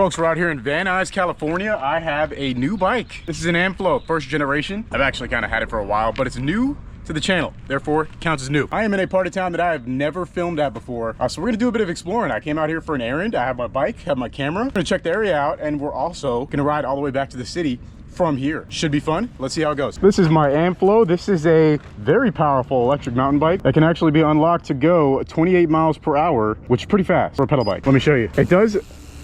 Folks, we're out here in Van Nuys, California. I have a new bike. This is an Amflow, first generation. I've actually kind of had it for a while, but it's new to the channel, therefore it counts as new. I am in a part of town that I have never filmed at before, so we're gonna do a bit of exploring. I came out here for an errand. I have my bike, have my camera. I'm gonna check the area out, and we're also gonna ride all the way back to the city from here. Should be fun. Let's see how it goes. This is my Amflow. This is a very powerful electric mountain bike that can actually be unlocked to go 28 miles per hour, which is pretty fast for a pedal bike. Let me show you. It does,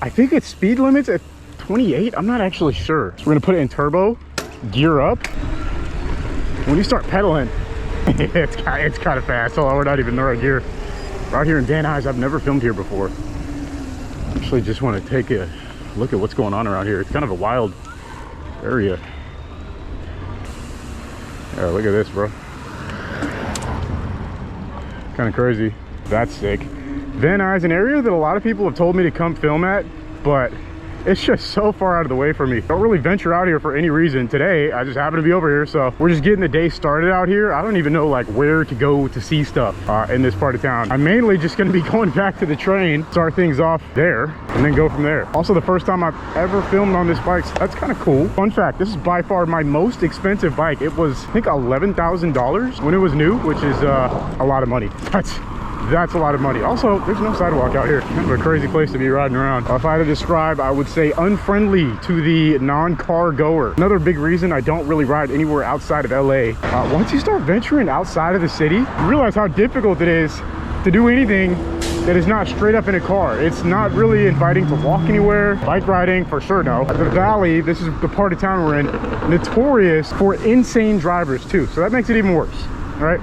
I think its speed limits at 28. I'm not actually sure. So we're gonna put it in turbo, gear up. When you start pedaling, it's kind of fast. Oh, we're not even in the right gear. We're out here in Van Nuys. I've never filmed here before. Actually, just want to take a look at what's going on around here. It's kind of a wild area. Yeah, look at this, bro. Kind of crazy. That's sick. Van Nuys, an area that a lot of people have told me to come film at, but it's just so far out of the way for me. Don't really venture out here for any reason. Today, I just happen to be over here, so we're just getting the day started out here. I don't even know like where to go to see stuff in this part of town. I'm mainly just gonna be going back to the train, start things off there, and then go from there. Also, the first time I've ever filmed on this bike, so that's kind of cool. Fun fact, this is by far my most expensive bike. It was, I think, $11,000 when it was new, which is a lot of money. That's a lot of money. Also, there's no sidewalk out here. Kind of a crazy place to be riding around. If I had to describe, I would say unfriendly to the non-car goer. Another big reason I don't really ride anywhere outside of LA. Once you start venturing outside of the city, you realize how difficult it is to do anything that is not straight up in a car. It's not really inviting to walk anywhere. Bike riding, for sure, no. The Valley, this is the part of town we're in, notorious for insane drivers too. So that makes it even worse, all right?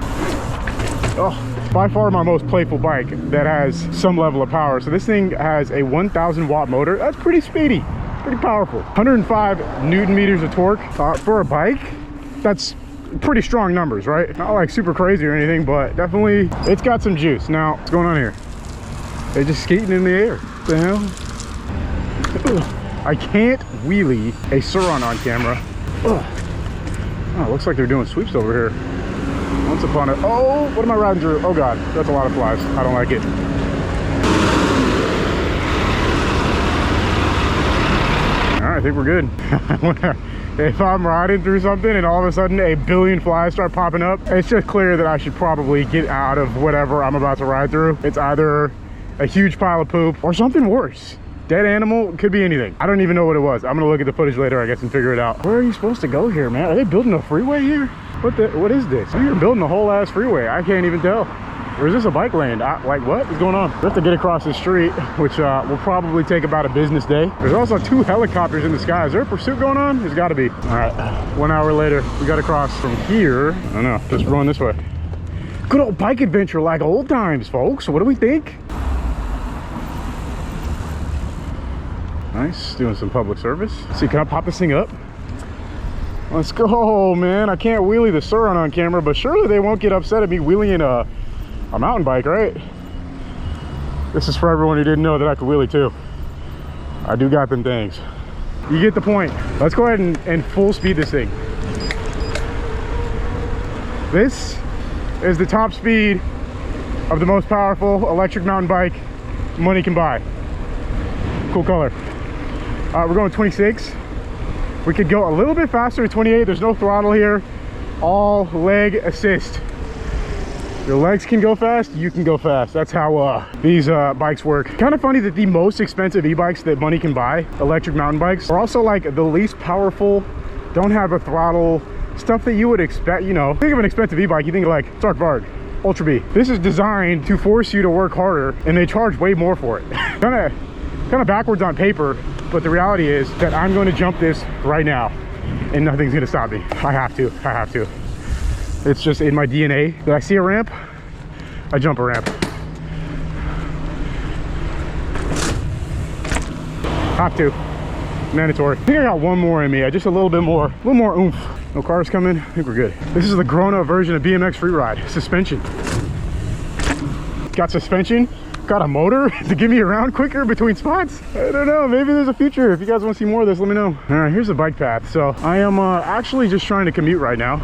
Oh. By far my most playful bike that has some level of power. So this thing has a 1,000 watt motor. That's pretty speedy, pretty powerful. 105 Newton meters of torque. For a bike, that's pretty strong numbers, right? Not like super crazy or anything, but definitely it's got some juice. Now, what's going on here? They're just skating in the air. What the hell? Ugh. I can't wheelie a surron on camera. Ugh. Oh, looks like they're doing sweeps over here. Once upon a, oh, what am I riding through? Oh God, that's a lot of flies. I don't like it. All right, I think we're good. If I'm riding through something and all of a sudden a billion flies start popping up, it's just clear that I should probably get out of whatever I'm about to ride through. It's either a huge pile of poop or something worse. Dead animal, could be anything. I don't even know what it was. I'm gonna look at the footage later, I guess, and figure it out. Where are you supposed to go here, man? Are they building a freeway here? What is this? You're building a whole ass freeway. I can't even tell. Or is this a bike lane? Like, what is going on? We have to get across the street, which will probably take about a business day. There's also 2 helicopters in the sky. Is there a pursuit going on? There's gotta be. All right, 1 hour later, we got to cross from here. I don't know, just run this way. Good old bike adventure like old times, folks. What do we think? Nice, doing some public service. See, can I pop this thing up? Let's go, man. I can't wheelie the surron on camera, but surely they won't get upset at me wheeling a mountain bike, right? This is for everyone who didn't know that I could wheelie too. I do got them things. You get the point. Let's go ahead and full speed this thing. This is the top speed of the most powerful electric mountain bike money can buy. Cool color. We're going 26. We could go a little bit faster at 28. There's no throttle here. All leg assist. Your legs can go fast, you can go fast. That's how these bikes work. Kind of funny that the most expensive e-bikes that money can buy, electric mountain bikes, are also like the least powerful, don't have a throttle, stuff that you would expect, you know. Think of an expensive e-bike, you think like varg, Ultra B. This is designed to force you to work harder, and they charge way more for it. kind of backwards on paper, but the reality is that I'm going to jump this right now and nothing's going to stop me. I have to. It's just in my DNA that I see a ramp, I jump a ramp. Have to. Mandatory. I think I got one more in me, just a little more oomph. No cars coming, I think we're good. This is the grown-up version of BMX Freeride. Suspension. Got suspension, got a motor to get me around quicker between spots. I don't know, maybe there's a future. If you guys want to see more of this, let me know. All right, here's the bike path. So I am actually just trying to commute right now.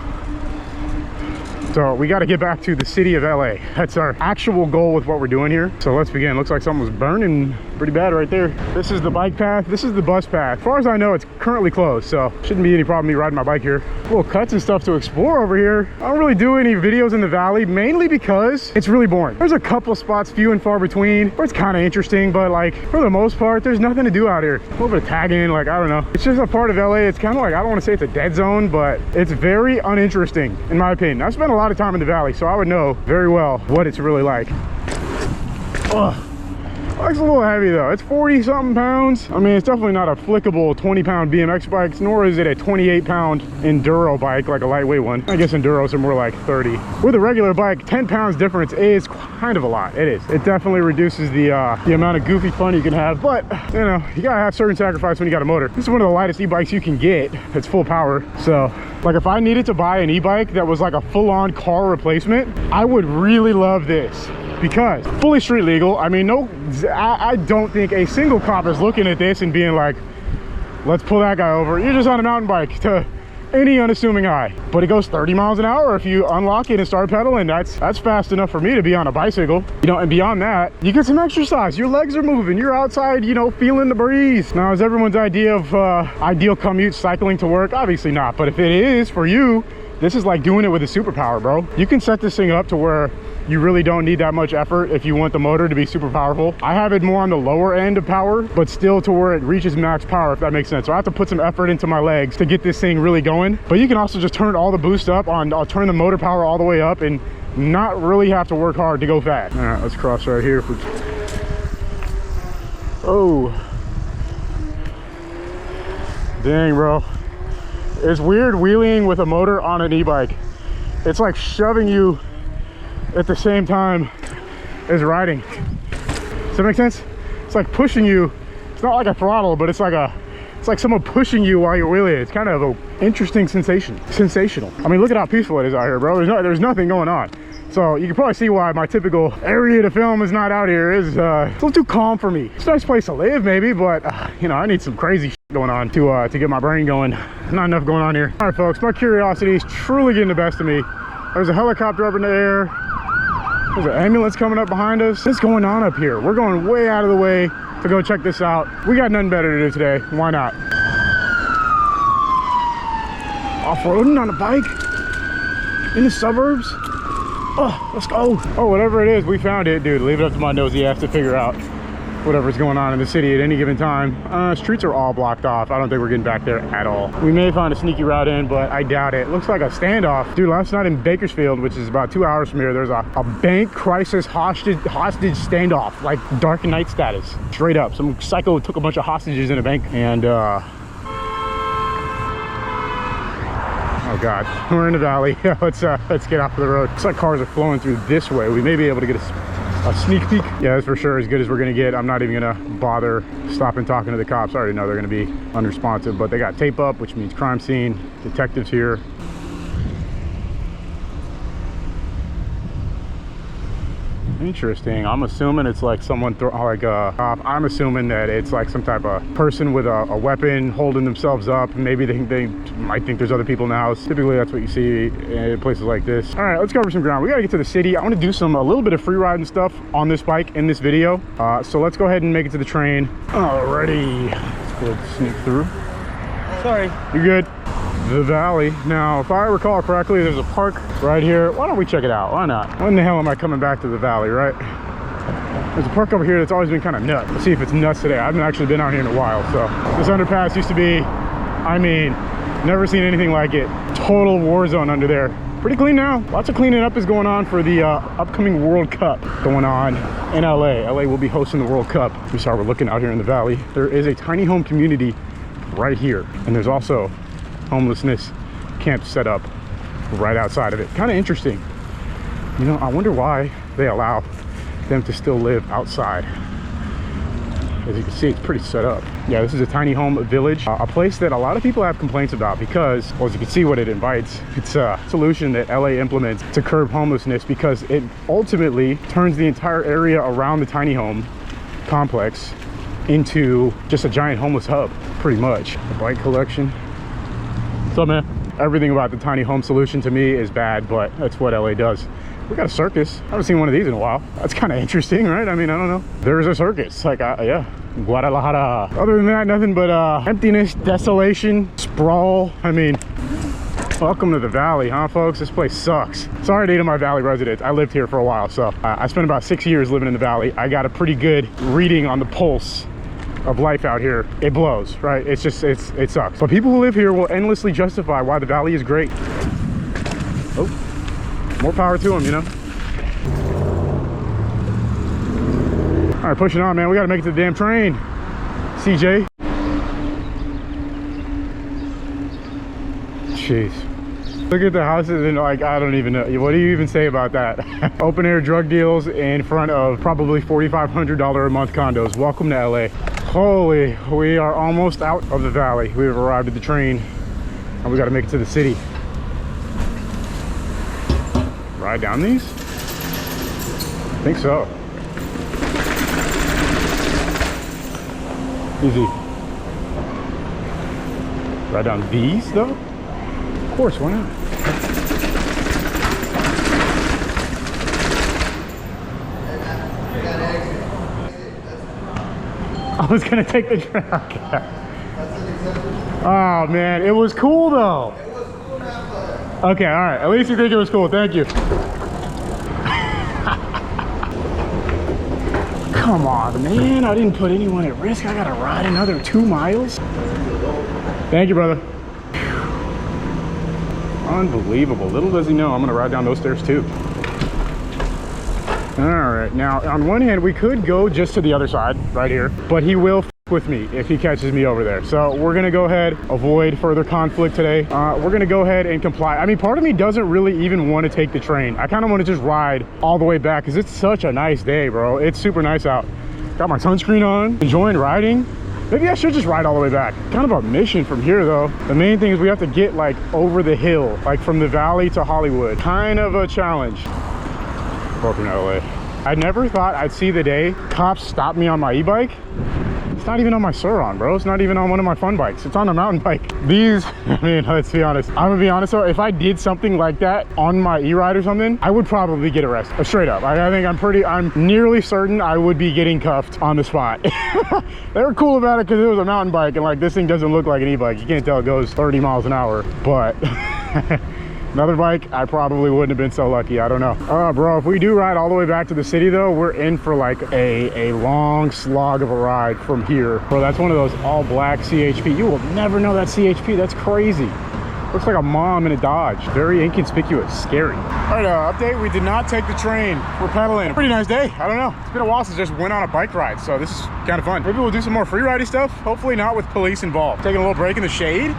So we got to get back to the city of LA. That's our actual goal with what we're doing here. So let's begin. Looks like something was burning pretty bad right there. This is the bike path. This is the bus path. As far as I know, it's currently closed, so shouldn't be any problem me riding my bike here. Little cuts and stuff to explore over here. I don't really do any videos in the valley, mainly because it's really boring. There's a couple spots, few and far between, where it's kind of interesting, but like for the most part, there's nothing to do out here. A little bit of tagging, like I don't know. It's just a part of LA. It's kind of like, I don't want to say it's a dead zone, but it's very uninteresting in my opinion. I've spent a lot of time in the valley, so I would know very well what it's really like. Ugh. Bike's a little heavy though. It's 40 something pounds. I mean, it's definitely not a flickable 20-pound BMX bike, nor is it a 28-pound enduro bike like a lightweight one. I guess enduros are more like 30. With a regular bike, 10 pounds difference is kind of a lot. It is. It definitely reduces the amount of goofy fun you can have, but you know, you gotta have certain sacrifice when you got a motor. This is one of the lightest e-bikes you can get. It's full power. So like if I needed to buy an e-bike that was like a full-on car replacement, I would really love this. Because fully street legal. I mean, I don't think a single cop is looking at this and being like, let's pull that guy over. You're just on a mountain bike to any unassuming eye. But it goes 30 miles an hour if you unlock it and start pedaling. That's fast enough for me to be on a bicycle. You know, and beyond that, you get some exercise. Your legs are moving. You're outside, you know, feeling the breeze. Now, is everyone's idea of ideal commute cycling to work? Obviously not. But if it is for you, this is like doing it with a superpower, bro. You can set this thing up to where you really don't need that much effort if you want the motor to be super powerful. I have it more on the lower end of power, but still to where it reaches max power, if that makes sense. So I have to put some effort into my legs to get this thing really going. But you can also just turn all the boost up on, I'll turn the motor power all the way up and not really have to work hard to go fast. All right, let's cross right here. Oh. Dang, bro. It's weird wheeling with a motor on an e-bike. It's like shoving you at the same time as riding. Does that make sense? It's like pushing you. It's not like a throttle, but it's like someone pushing you while you're wheeling. It's kind of an interesting sensation. Sensational. I mean, look at how peaceful it is out here, bro. There's nothing going on. So you can probably see why my typical area to film is not out here. It's a little too calm for me. It's a nice place to live maybe, but you know, I need some crazy shit going on to get my brain going. Not enough going on here. All right, folks, my curiosity is truly getting the best of me. There's a helicopter up in the air. There's an ambulance coming up behind us. What's going on up here? We're going way out of the way to go check this out. We got nothing better to do today. Why not? Off-roading on a bike in the suburbs. Oh, let's go. Oh, whatever it is, we found it. Dude, leave it up to my nosy ass to figure out whatever's going on in the city at any given time. Streets are all blocked off. I don't think we're getting back there at all. We may find a sneaky route in, but I doubt it. Looks like a standoff. Dude, last night in Bakersfield, which is about 2 hours from here, there's a bank crisis hostage standoff, like Dark Knight status. Straight up. Some psycho took a bunch of hostages in a bank and oh God, we're in the valley. Let's get off the road. Looks like cars are flowing through this way. We may be able to get a sneak peek. Yeah, that's for sure as good as we're gonna get. I'm not even gonna bother stopping talking to the cops. I already know they're gonna be unresponsive, but they got tape up, which means crime scene. Detectives here. Interesting. I'm assuming it's like someone I'm assuming that it's like some type of person with a weapon holding themselves up. Maybe they might think there's other people in the house. Typically that's what you see in places like this. All right, let's cover some ground. We gotta get to the city. I want to do a little bit of free riding stuff on this bike in this video. So let's go ahead and make it to the train. Alrighty, let's go ahead and sneak through. Sorry. You're good. The valley. Now, if I recall correctly, there's a park right here. Why don't we check it out? Why not? When the hell am I coming back to the valley, right? There's a park over here that's always been kind of nuts. Let's see if it's nuts today. I haven't actually been out here in a while. So this underpass used to be, I mean, never seen anything like it. Total war zone under there. Pretty clean now. Lots of cleaning up is going on for the upcoming World Cup going on in LA. LA will be hosting the World Cup. We saw we're looking out here in the valley. There is a tiny home community right here. And there's also homelessness camp set up right outside of it. Kind of interesting. You know, I wonder why they allow them to still live outside. As you can see, it's pretty set up. Yeah, this is a tiny home village, a place that a lot of people have complaints about because, well, as you can see what it invites, it's a solution that LA implements to curb homelessness because it ultimately turns the entire area around the tiny home complex into just a giant homeless hub, pretty much. The bike collection. What's up, man? Everything about the tiny home solution to me is bad, but that's what LA does. We got a circus. I haven't seen one of these in a while. That's kind of interesting, right? I mean, I don't know. There's a circus. Like, yeah. Guadalajara. Other than that, nothing but emptiness, desolation, sprawl. I mean, welcome to the valley, huh, folks? This place sucks. Sorry to my valley residents. I lived here for a while, so I spent about 6 years living in the valley. I got a pretty good reading on the pulse of life out here. It blows, right? It's just, it sucks. But people who live here will endlessly justify why the valley is great. Oh, more power to them, you know? All right, pushing on, man. We got to make it to the damn train. CJ. Jeez. Look at the houses and like, I don't even know. What do you even say about that? Open air drug deals in front of probably $4,500 a month condos. Welcome to LA. Holy, we are almost out of the valley. We've arrived at the train and we got to make it to the city. Ride down these? I think so. Easy. Ride down these though? Of course, why not? I was gonna take the train. Oh man, it was cool though. It was cool, not fun. Okay, all right. At least you think it was cool. Thank you. Come on, man. I didn't put anyone at risk. I gotta ride another 2 miles. Thank you, brother. Unbelievable. Little does he know I'm gonna ride down those stairs too. All right, now on one hand we could go just to the other side right here, but he will f with me if he catches me over there. So we're gonna go ahead, avoid further conflict today. We're gonna go ahead and comply. I mean, part of me doesn't really even want to take the train. I kind of want to just ride all the way back because it's such a nice day, bro. It's super nice out. Got my sunscreen on, enjoying riding. Maybe I should just ride all the way back. Kind of a mission from here though. The main thing is we have to get like over the hill, like from the valley to Hollywood. Kind of a challenge. Welcome to LA. I never thought I'd see the day cops stop me on my e-bike. It's not even on my Surron, bro. It's not even on one of my fun bikes. It's on a mountain bike. These, I mean, let's be honest. I'm gonna be honest though, if I did something like that on my e-ride or something, I would probably get arrested. Straight up. I think I'm nearly certain I would be getting cuffed on the spot. They were cool about it because it was a mountain bike and like this thing doesn't look like an e-bike. You can't tell it goes 30 miles an hour, but another bike, I probably wouldn't have been so lucky. I don't know. Bro, if we do ride all the way back to the city though, we're in for like a long slog of a ride from here. Bro, that's one of those all black CHP. You will never know that CHP. That's crazy. Looks like a mom in a Dodge. Very inconspicuous. Scary. All right, update. We did not take the train. We're pedaling. Pretty nice day. I don't know. It's been a while since I just went on a bike ride, so this is kind of fun. Maybe we'll do some more free riding stuff. Hopefully not with police involved. Taking a little break in the shade.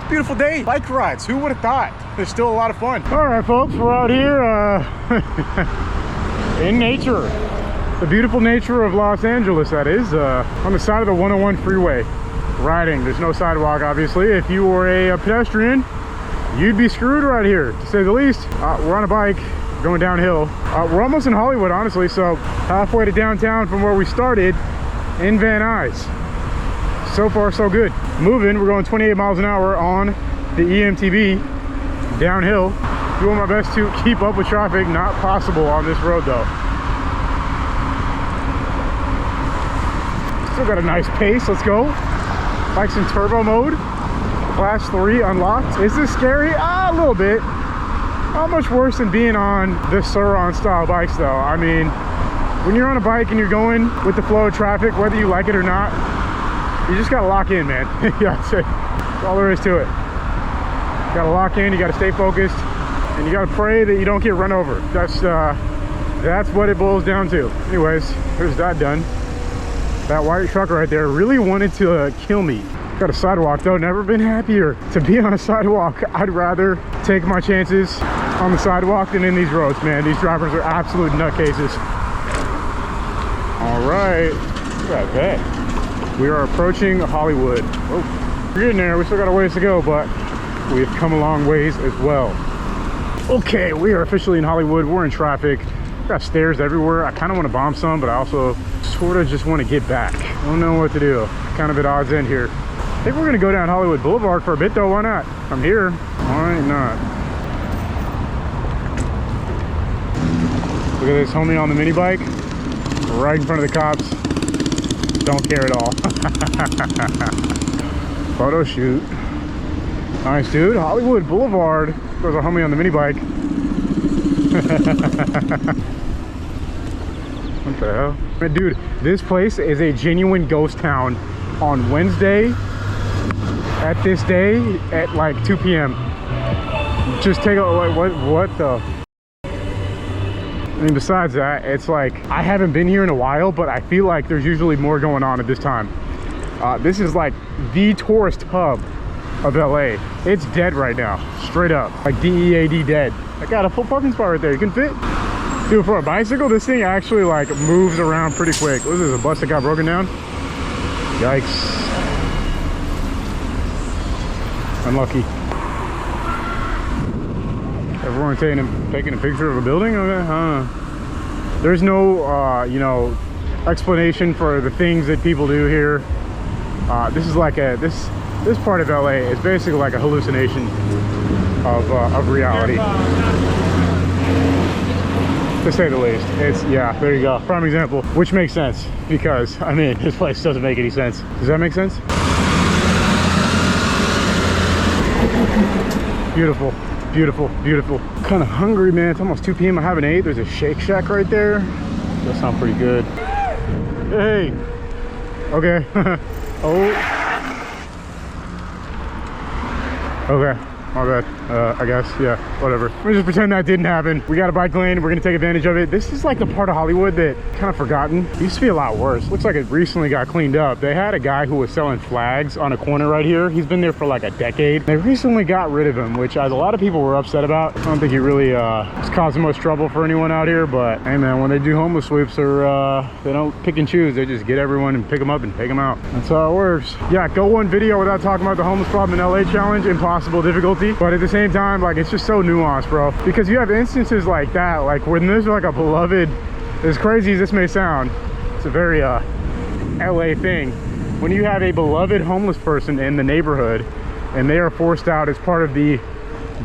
Beautiful day. Bike rides. Who would have thought? There's still a lot of fun. All right, folks, we're out here in nature. The beautiful nature of Los Angeles, that is, on the side of the 101 freeway. Riding. There's no sidewalk, obviously. If you were a pedestrian, you'd be screwed right here, to say the least. We're on a bike going downhill. We're almost in Hollywood, honestly, so halfway to downtown from where we started in Van Nuys. So far, so good. Moving, we're going 28 miles an hour on the EMTB downhill. Doing my best to keep up with traffic. Not possible on this road though. Still got a nice pace. Let's go. Bike's in turbo mode. Class 3 unlocked. Is this scary? A little bit. Not much worse than being on the surron style bikes though. I mean, when you're on a bike and you're going with the flow of traffic, whether you like it or not, you just gotta lock in, man. Yeah, that's all there is to it. You gotta lock in, you gotta stay focused, and you gotta pray that you don't get run over. That's what it boils down to. Anyways, there's that done. That white truck right there really wanted to kill me. Got a sidewalk though, never been happier to be on a sidewalk. I'd rather take my chances on the sidewalk than in these roads, man. These drivers are absolute nutcases. All right, look at that. We are approaching Hollywood. Oh, we're getting there. We still got a ways to go, but we've come a long ways as well. Okay, we are officially in Hollywood. We're in traffic. We've got stairs everywhere. I kind of want to bomb some, but I also sort of just want to get back. I don't know what to do. Kind of at odds end here. I think we're going to go down Hollywood Boulevard for a bit, though. Why not? I'm here. Why not? Look at this homie on the mini bike, right in front of the cops. Don't care at all. Photo shoot. Nice, dude. Hollywood Boulevard. There's our homie on the mini bike. What the hell? Dude, this place is a genuine ghost town on Wednesday at this day at like 2 p.m. Just take a, what the? I mean, besides that, it's like, I haven't been here in a while, but I feel like there's usually more going on at this time. This is like the tourist hub of LA. It's dead right now, straight up. Like DEAD dead. I got a full parking spot right there, you can fit. Dude, for a bicycle, this thing actually like moves around pretty quick. What is this, a bus that got broken down? Yikes. Unlucky. Everyone taking a picture of a building? Okay, there's no, you know, explanation for the things that people do here. This is like this part of LA is basically like a hallucination of reality, to say the least. It's, yeah, there you go, prime example, which makes sense because, I mean, this place doesn't make any sense. Does that make sense? Beautiful, beautiful, beautiful. Kind of hungry, man. It's almost 2 p.m. I haven't ate. There's a Shake Shack right there. That sounds pretty good. Hey. Okay. Oh. Okay. My bad. I guess. Yeah. Whatever. Let me just pretend that didn't happen. We got a bike lane. We're gonna take advantage of it. This is like the part of Hollywood that kind of forgotten. It used to be a lot worse. Looks like it recently got cleaned up. They had a guy who was selling flags on a corner right here. He's been there for like a decade. They recently got rid of him, which a lot of people were upset about. I don't think he really is causing much trouble for anyone out here. But hey, man, when they do homeless sweeps, or they don't pick and choose. They just get everyone and pick them up and take them out. That's how it works. Yeah, go one video without talking about the homeless problem in LA challenge. Impossible difficulty. But at the same time, like, it's just so nuanced, bro, because you have instances like that, like when there's like a beloved, as crazy as this may sound, it's a very LA thing, when you have a beloved homeless person in the neighborhood and they are forced out as part of the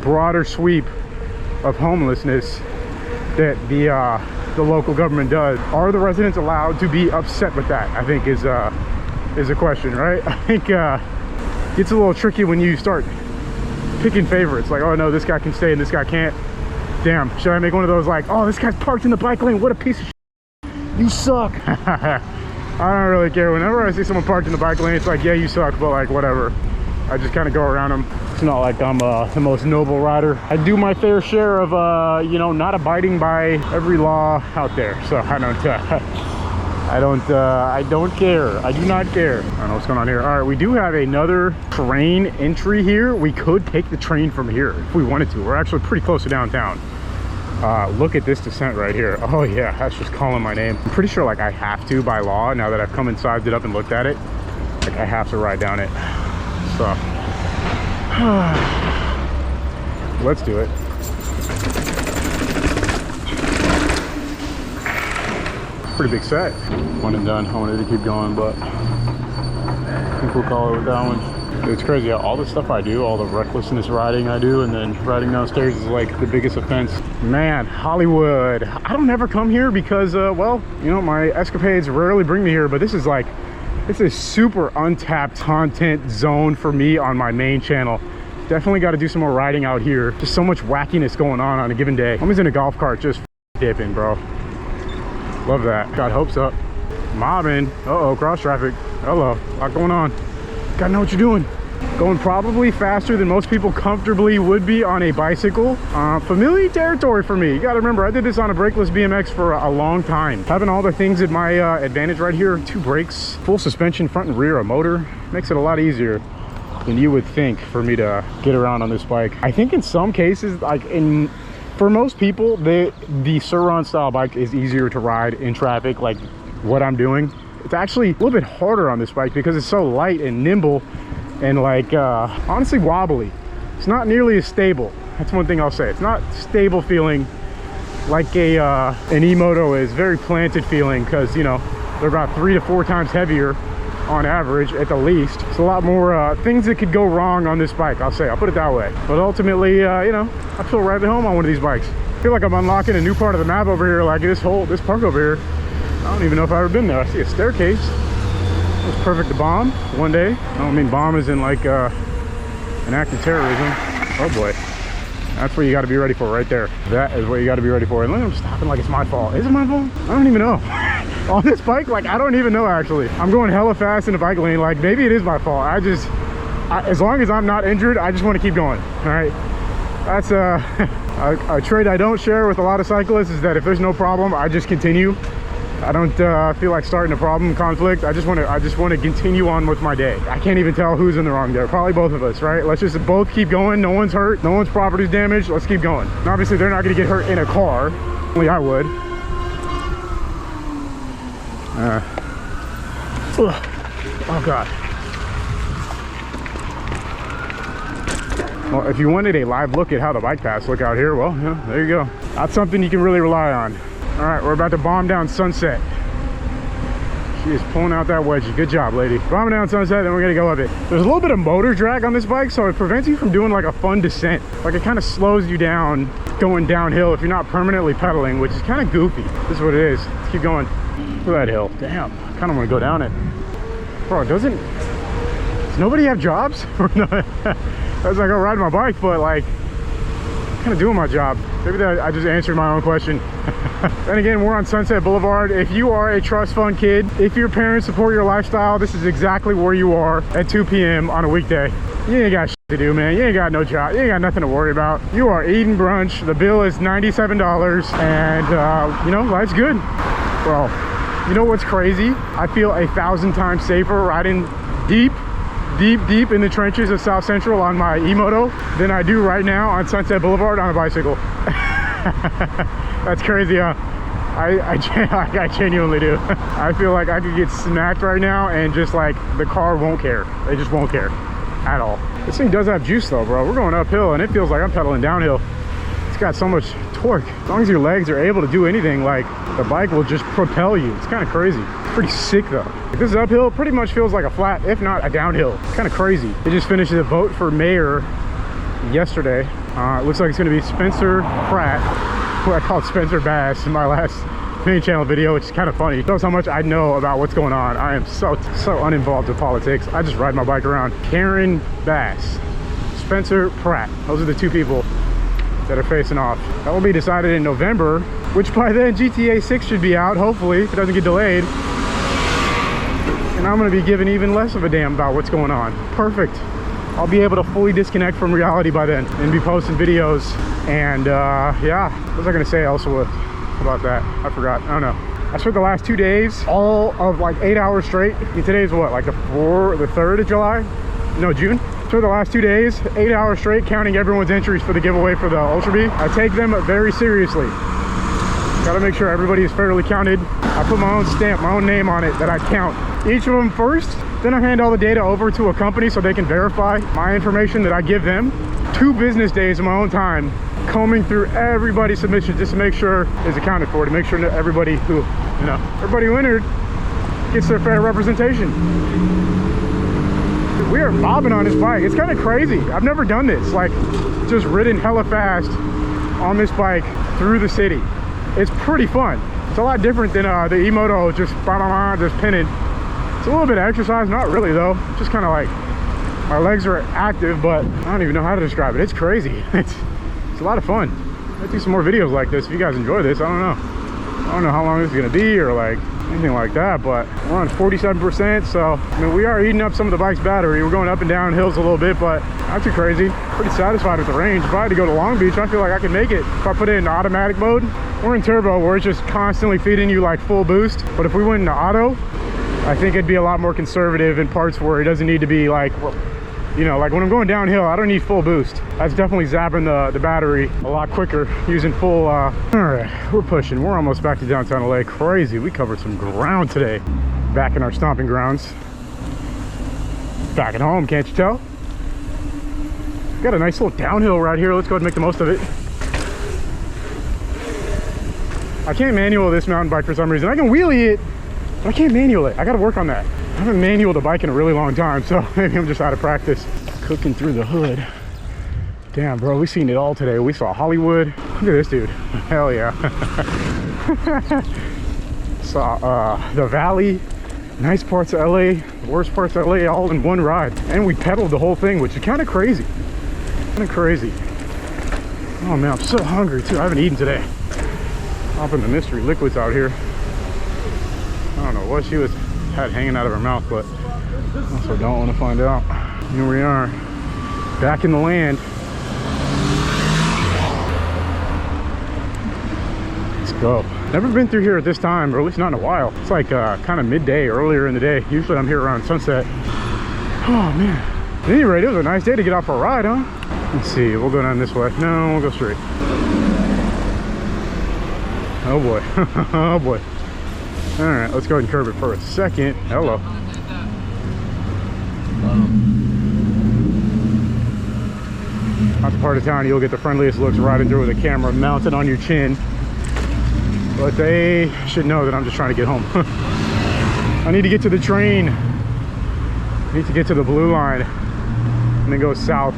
broader sweep of homelessness that the local government does. Are the residents allowed to be upset with that? I think is a question, right? I think it's a little tricky when you start picking favorites, like, oh no, this guy can stay and this guy can't. Damn, should I make one of those like, oh, this guy's parked in the bike lane, what a piece of shit, you suck. I don't really care. Whenever I see someone parked in the bike lane, it's like, yeah, you suck, but like, whatever. I just kind of go around them. It's not like I'm the most noble rider. I do my fair share of you know, not abiding by every law out there, so I don't care. I do not care. I don't know what's going on here. All right, we do have another train entry here. We could take the train from here if we wanted to. We're actually pretty close to downtown. Look at this descent right here. Oh yeah, that's just calling my name. I'm pretty sure like I have to by law, now that I've come and sized it up and looked at it. Like I have to ride down it. So let's do it. Pretty big set. One and done. I wanted to keep going, but I think we'll call it with that one. It's crazy how all the stuff I do, all the recklessness riding I do, and then riding downstairs is like the biggest offense. Man, Hollywood. I don't ever come here because, well, you know, my escapades rarely bring me here, but this is like, it's a super untapped content zone for me on my main channel. Definitely got to do some more riding out here. Just so much wackiness going on a given day. I'm in a golf cart just dipping, bro. Love that. Got hopes up. Mobbing. Uh-oh, cross traffic. Hello. A lot going on. Gotta know what you're doing. Going probably faster than most people comfortably would be on a bicycle. Familiar territory for me. You gotta remember, I did this on a brakeless BMX for a long time. Having all the things at my advantage right here, 2 brakes, full suspension, front and rear, a motor, makes it a lot easier than you would think for me to get around on this bike. I think in some cases, like for most people, the surron style bike is easier to ride in traffic, like what I'm doing. It's actually a little bit harder on this bike because it's so light and nimble and like honestly wobbly. It's not nearly as stable. That's one thing I'll say. It's not stable feeling like an e-moto is. Very planted feeling, because you know they're about 3 to 4 times heavier on average at the least. It's a lot more things that could go wrong on this bike, I'll say. I'll put it that way. But ultimately, you know, I feel right at home on one of these bikes. I feel like I'm unlocking a new part of the map over here, like this park over here. I don't even know if I've ever been there. I see a staircase. It's perfect to bomb one day. I don't mean bomb as in like an act of terrorism. Oh boy. That's what you got to be ready for right there. That is what you got to be ready for. And look, I'm stopping like it's my fault. Is it my fault? I don't even know. On this bike, like, I don't even know actually. I'm going hella fast in the bike lane. Like, maybe it is my fault. As long as I'm not injured, I just want to keep going. All right. That's a trait I don't share with a lot of cyclists, is that if there's no problem, I just continue. I don't feel like starting a problem, conflict. I just want to continue on with my day. I can't even tell who's in the wrong there. Probably both of us, right? Let's just both keep going. No one's hurt. No one's property's damaged. Let's keep going. And obviously, they're not going to get hurt in a car. Only I would. Oh God. Well, if you wanted a live look at how the bike paths look out here, well, yeah, there you go. That's something you can really rely on. All right, we're about to bomb down Sunset. She is pulling out that wedgie. Good job, lady. Bombing down Sunset, then we're gonna go up it. There's a little bit of motor drag on this bike, so it prevents you from doing like a fun descent. Like, it kind of slows you down going downhill if you're not permanently pedaling, which is kind of goofy. This is what it is. Let's keep going. Look at that hill. Damn, I kind of want to go down it. Bro, does nobody have jobs? I was like, I'll ride my bike, but like, kind of doing my job. Maybe I just answered my own question. And again, we're on Sunset Boulevard. If you are a trust fund kid, if your parents support your lifestyle, this is exactly where you are at 2 p.m. on a weekday. You ain't got shit to do, man. You ain't got no job. You ain't got nothing to worry about. You are eating brunch. The bill is $97, and you know, life's good. Well, you know what's crazy? I feel 1,000 times safer riding deep in the trenches of South Central on my e-moto than I do right now on Sunset Boulevard on a bicycle. That's crazy, huh? I genuinely do. I feel like I could get smacked right now and just like the car won't care. They just won't care at all. This thing does have juice though, bro. We're going uphill and it feels like I'm pedaling downhill. It's got so much torque. As long as your legs are able to do anything, like, the bike will just propel you. It's kind of crazy. It's pretty sick though. If this is uphill, pretty much feels like a flat, if not a downhill. It's kind of crazy. They just finished a vote for mayor yesterday. It looks like it's going to be Spencer Pratt, who I called Spencer Bass in my last main channel video, which is kind of funny. Shows how much I know about what's going on. I am so uninvolved with politics. I just ride my bike around. Karen Bass, Spencer Pratt. Those are the two people that are facing off. That will be decided in November, which by then GTA 6 should be out, hopefully, if it doesn't get delayed. And I'm going to be giving even less of a damn about what's going on. Perfect. I'll be able to fully disconnect from reality by then and be posting videos. And yeah, what was I going to say else about that? I forgot. I don't know. I spent the last 2 days, all of like 8 hours straight. I mean, today's what, like the 3rd of July? No, June. So the last 2 days, 8 hours straight, counting everyone's entries for the giveaway for the Ultra B. I take them very seriously. Got to make sure everybody is fairly counted. I put my own stamp, my own name on it that I count each of them first. Then I hand all the data over to a company so they can verify my information that I give them. 2 business days of my own time combing through everybody's submissions just to make sure is accounted for, to make sure that everybody who entered gets their fair representation. We are bobbing on this bike. It's kind of crazy. I've never done this, like just ridden hella fast on this bike through the city. It's pretty fun. It's a lot different than the e-moto, just pinning. It's a little bit of exercise, not really though. Just kind of like, my legs are active, but I don't even know how to describe it. It's crazy. It's a lot of fun. I'll do some more videos like this if you guys enjoy this. I don't know how long this is gonna be or like anything like that, but we're on 47%, so I mean, we are eating up some of the bike's battery. We're going up and down hills a little bit, but not too crazy. Pretty satisfied with the range. If I had to go to Long Beach, I feel like I can make it if I put it in automatic mode. We're in turbo where it's just constantly feeding you like full boost, but if we went into auto, I think it'd be a lot more conservative in parts where it doesn't need to be like, you know, like when I'm going downhill, I don't need full boost. That's definitely zapping the battery a lot quicker using full. All right, we're pushing. We're almost back to downtown LA. Crazy. We covered some ground today. Back in our stomping grounds. Back at home, can't you tell? Got a nice little downhill right here. Let's go ahead and make the most of it. I can't manual this mountain bike for some reason. I can wheelie it, but I can't manual it. I got to work on that. I haven't manualed a bike in a really long time, so maybe I'm just out of practice. Cooking through the hood. Damn, bro, we seen it all today. We saw Hollywood. Look at this dude. Hell yeah. Saw the valley, nice parts of LA, worst parts of LA, all in one ride. And we pedaled the whole thing, which is kind of crazy. Kind of crazy. Oh man, I'm so hungry too. I haven't eaten today. Popping the mystery liquids out here. I don't know what she had hanging out of her mouth, but also don't want to find out. Here we are, back in the land. Let's go. Never been through here at this time, or at least not in a while. It's like kind of midday, earlier in the day. Usually I'm here around sunset. Oh man. At any rate, it was a nice day to get out for a ride, huh? Let's see, we'll go down this way. No, we'll go straight. Oh boy. Oh boy. All right, let's go ahead and curb it for a second. Hello. Not the part of town you'll get the friendliest looks riding through with a camera mounted on your chin. But they should know that I'm just trying to get home. I need to get to the train. I need to get to the blue line and then go south.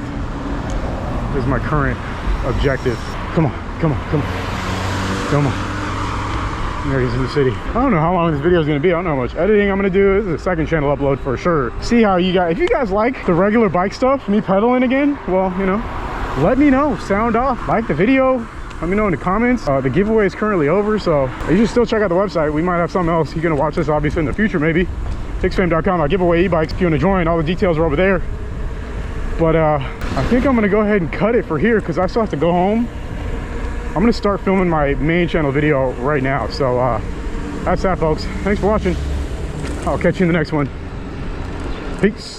This is my current objective. Come on, come on, come on. Come on. There he is in the city. I don't know how long this video is going to be. I don't know how much editing I'm going to do. This is a second channel upload for sure. See how you guys, if you guys like the regular bike stuff, me pedaling again, well, you know, let me know. Sound off. Like the video. Let me know in the comments. The giveaway is currently over, so you should still check out the website. We might have something else. You're going to watch this obviously in the future, maybe. Hicksfame.com. I'll give away e-bikes if you want to join. All the details are over there. But I think I'm going to go ahead and cut it for here because I still have to go home. I'm going to start filming my main channel video right now. So that's that, folks. Thanks for watching. I'll catch you in the next one. Peace.